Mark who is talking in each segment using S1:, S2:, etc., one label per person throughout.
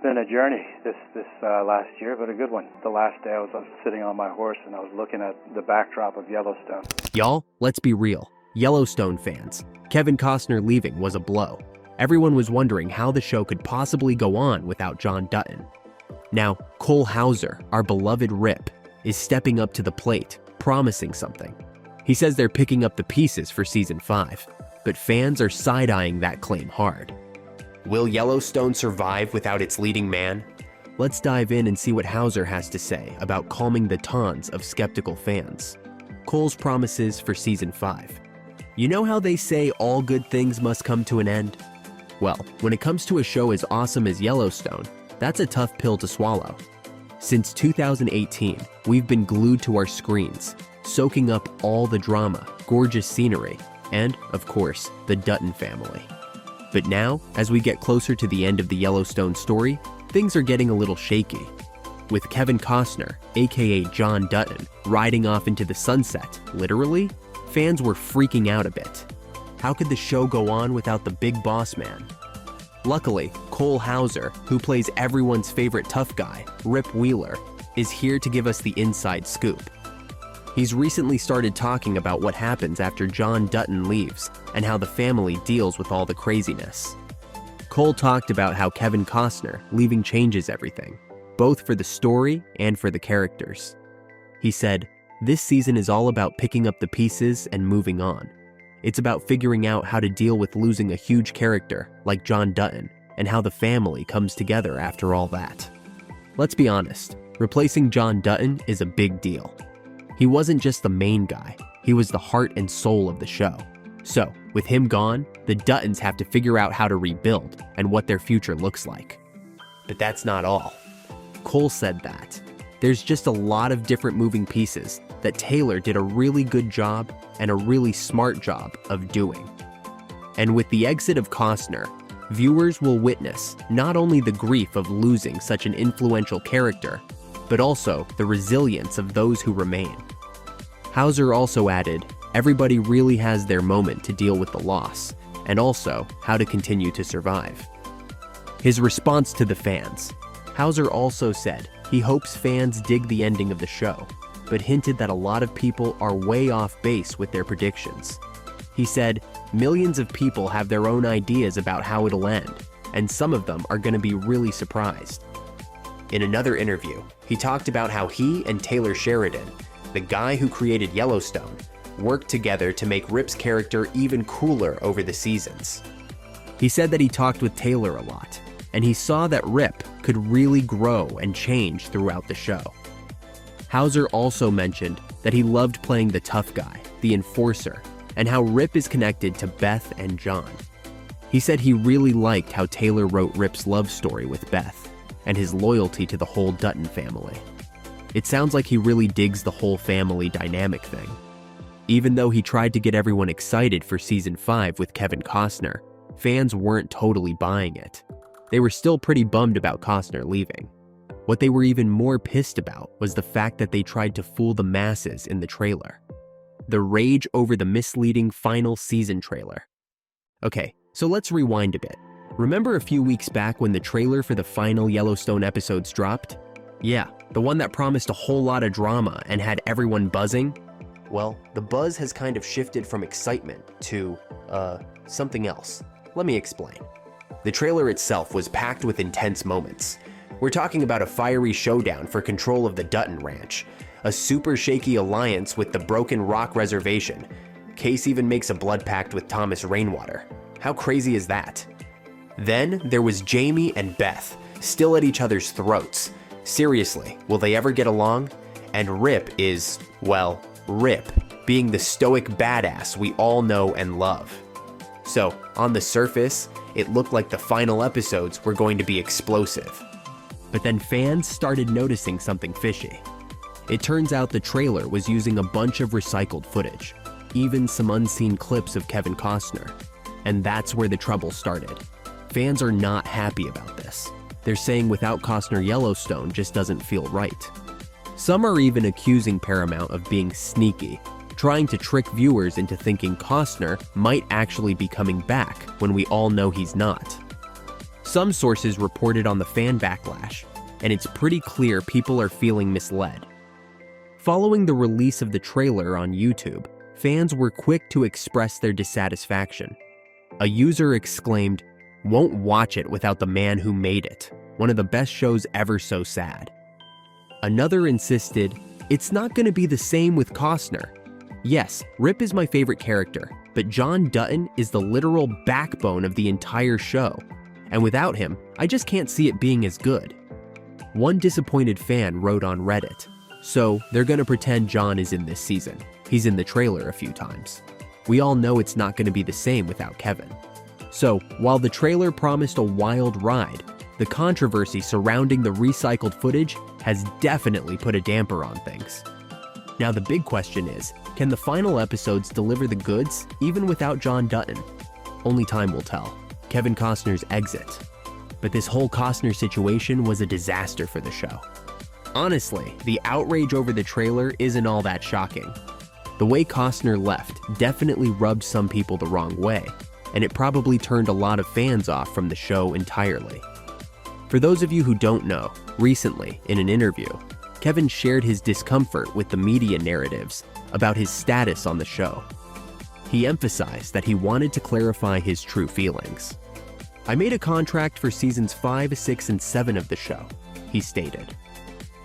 S1: been a journey this last year, but a good one. The last day I was sitting on my horse and I was looking at the backdrop of Yellowstone.
S2: Y'all, let's be real. Yellowstone fans, Kevin Costner leaving was a blow. Everyone was wondering how the show could possibly go on without John Dutton. Now, Cole Hauser, our beloved Rip, is stepping up to the plate, promising something. He says they're picking up the pieces for season 5, but fans are side-eyeing that claim hard. Will Yellowstone survive without its leading man? Let's dive in and see what Hauser has to say about calming the taunts of skeptical fans. Cole's promises for season 5. You know how they say all good things must come to an end? Well, when it comes to a show as awesome as Yellowstone, that's a tough pill to swallow. Since 2018, we've been glued to our screens, soaking up all the drama, gorgeous scenery, and, of course, the Dutton family. But now, as we get closer to the end of the Yellowstone story, things are getting a little shaky. With Kevin Costner, aka John Dutton, riding off into the sunset, literally, fans were freaking out a bit. How could the show go on without the big boss man? Luckily, Cole Hauser, who plays everyone's favorite tough guy, Rip Wheeler, is here to give us the inside scoop. He's recently started talking about what happens after John Dutton leaves and how the family deals with all the craziness. Cole talked about how Kevin Costner leaving changes everything, both for the story and for the characters. He said, "This season is all about picking up the pieces and moving on. It's about figuring out how to deal with losing a huge character like John Dutton and how the family comes together after all that." Let's be honest, replacing John Dutton is a big deal. He wasn't just the main guy, he was the heart and soul of the show. So, with him gone, the Duttons have to figure out how to rebuild and what their future looks like. But that's not all. Cole said that there's just a lot of different moving pieces that Taylor did a really good job and a really smart job of doing. And with the exit of Costner, viewers will witness not only the grief of losing such an influential character, but also the resilience of those who remain. Hauser also added, everybody really has their moment to deal with the loss, and also how to continue to survive. His response to the fans. Hauser also said he hopes fans dig the ending of the show, but hinted that a lot of people are way off base with their predictions. He said, millions of people have their own ideas about how it'll end, and some of them are going to be really surprised. In another interview, he talked about how he and Taylor Sheridan, the guy who created Yellowstone, worked together to make Rip's character even cooler over the seasons. He said that he talked with Taylor a lot, and he saw that Rip could really grow and change throughout the show. Hauser also mentioned that he loved playing the tough guy, the enforcer, and how Rip is connected to Beth and John. He said he really liked how Taylor wrote Rip's love story with Beth, and his loyalty to the whole Dutton family. It sounds like he really digs the whole family dynamic thing. Even though he tried to get everyone excited for season 5 with Kevin Costner, fans weren't totally buying it. They were still pretty bummed about Costner leaving. What they were even more pissed about was the fact that they tried to fool the masses in the trailer. The rage over the misleading final season trailer. Okay, so let's rewind a bit. Remember a few weeks back when the trailer for the final Yellowstone episodes dropped? Yeah, the one that promised a whole lot of drama and had everyone buzzing? Well, the buzz has kind of shifted from excitement to, something else. Let me explain. The trailer itself was packed with intense moments. We're talking about a fiery showdown for control of the Dutton Ranch, a super shaky alliance with the Broken Rock Reservation. Case even makes a blood pact with Thomas Rainwater. How crazy is that? Then there was Jamie and Beth, still at each other's throats. Seriously, will they ever get along? And Rip is, well, Rip, being the stoic badass we all know and love. So, on the surface, it looked like the final episodes were going to be explosive. But then fans started noticing something fishy. It turns out the trailer was using a bunch of recycled footage, even some unseen clips of Kevin Costner. And that's where the trouble started. Fans are not happy about this. They're saying without Costner, Yellowstone just doesn't feel right. Some are even accusing Paramount of being sneaky, trying to trick viewers into thinking Costner might actually be coming back when we all know he's not. Some sources reported on the fan backlash, and it's pretty clear people are feeling misled. Following the release of the trailer on YouTube, fans were quick to express their dissatisfaction. A user exclaimed, "Won't watch it without the man who made it. One of the best shows ever, so sad." Another insisted, "It's not going to be the same with Costner. Yes, Rip is my favorite character, but John Dutton is the literal backbone of the entire show. And without him, I just can't see it being as good." One disappointed fan wrote on Reddit, "So they're going to pretend John is in this season. He's in the trailer a few times. We all know it's not going to be the same without Kevin." So, while the trailer promised a wild ride, the controversy surrounding the recycled footage has definitely put a damper on things. Now the big question is, can the final episodes deliver the goods even without John Dutton? Only time will tell. Kevin Costner's exit. But this whole Costner situation was a disaster for the show. Honestly, the outrage over the trailer isn't all that shocking. The way Costner left definitely rubbed some people the wrong way, and it probably turned a lot of fans off from the show entirely. For those of you who don't know, recently, in an interview, Kevin shared his discomfort with the media narratives about his status on the show. He emphasized that he wanted to clarify his true feelings. "I made a contract for seasons 5, 6, and 7 of the show," he stated.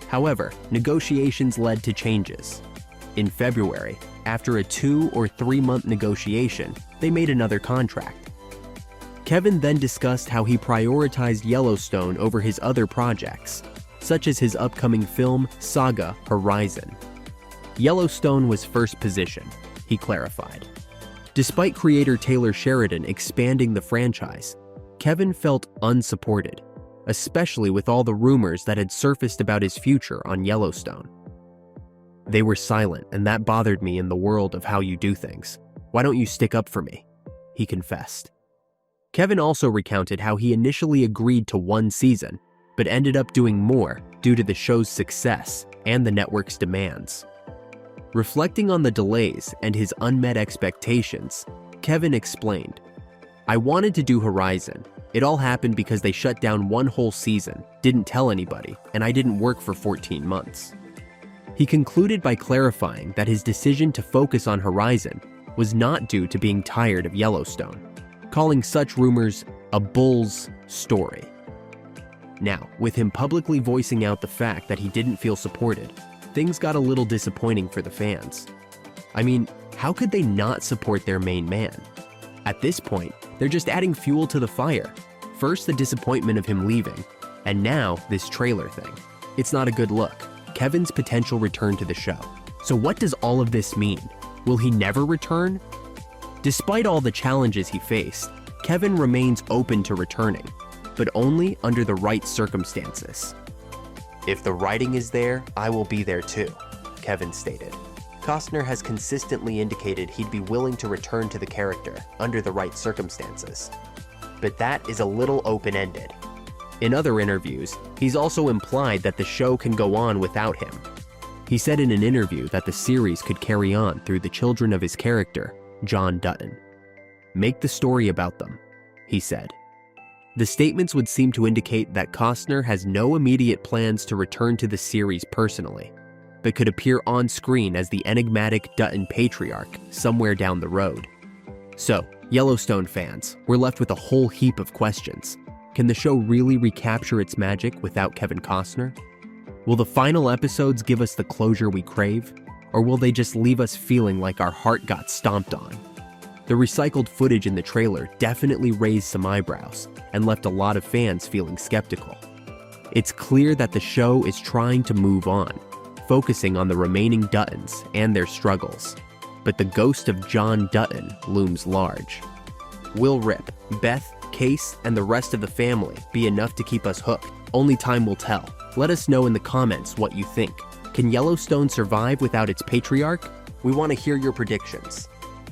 S2: However, negotiations led to changes. In February, after a 2 or 3 month negotiation, they made another contract. Kevin then discussed how he prioritized Yellowstone over his other projects, such as his upcoming film saga Horizon. Yellowstone was first position, he clarified. Despite creator Taylor Sheridan expanding the franchise, Kevin felt unsupported, especially with all the rumors that had surfaced about his future on Yellowstone. "They were silent, and that bothered me in the world of how you do things. Why don't you stick up for me?" he confessed. Kevin also recounted how he initially agreed to 1 season, but ended up doing more due to the show's success and the network's demands. Reflecting on the delays and his unmet expectations, Kevin explained, "I wanted to do Horizon. It all happened because they shut down 1 whole season, didn't tell anybody, and I didn't work for 14 months. He concluded by clarifying that his decision to focus on Horizon was not due to being tired of Yellowstone, calling such rumors a bull's story. Now, with him publicly voicing out the fact that he didn't feel supported, things got a little disappointing for the fans. I mean, how could they not support their main man? At this point, they're just adding fuel to the fire. First the disappointment of him leaving, and now this trailer thing. It's not a good look. Kevin's potential return to the show. So what does all of this mean? Will he never return? Despite all the challenges he faced, Kevin remains open to returning, but only under the right circumstances. "If the writing is there, I will be there too," Kevin stated. Costner has consistently indicated he'd be willing to return to the character under the right circumstances. But that is a little open-ended. In other interviews, he's also implied that the show can go on without him. He said in an interview that the series could carry on through the children of his character, John Dutton. "Make the story about them," he said. The statements would seem to indicate that Costner has no immediate plans to return to the series personally, but could appear on screen as the enigmatic Dutton patriarch somewhere down the road. So, Yellowstone fans, we're left with a whole heap of questions. Can the show really recapture its magic without Kevin Costner? Will the final episodes give us the closure we crave, or will they just leave us feeling like our heart got stomped on? The recycled footage in the trailer definitely raised some eyebrows and left a lot of fans feeling skeptical. It's clear that the show is trying to move on, focusing on the remaining Duttons and their struggles. But the ghost of John Dutton looms large. Will Rip, Beth, Case, and the rest of the family be enough to keep us hooked? Only time will tell. Let us know in the comments what you think. Can Yellowstone survive without its patriarch? We want to hear your predictions.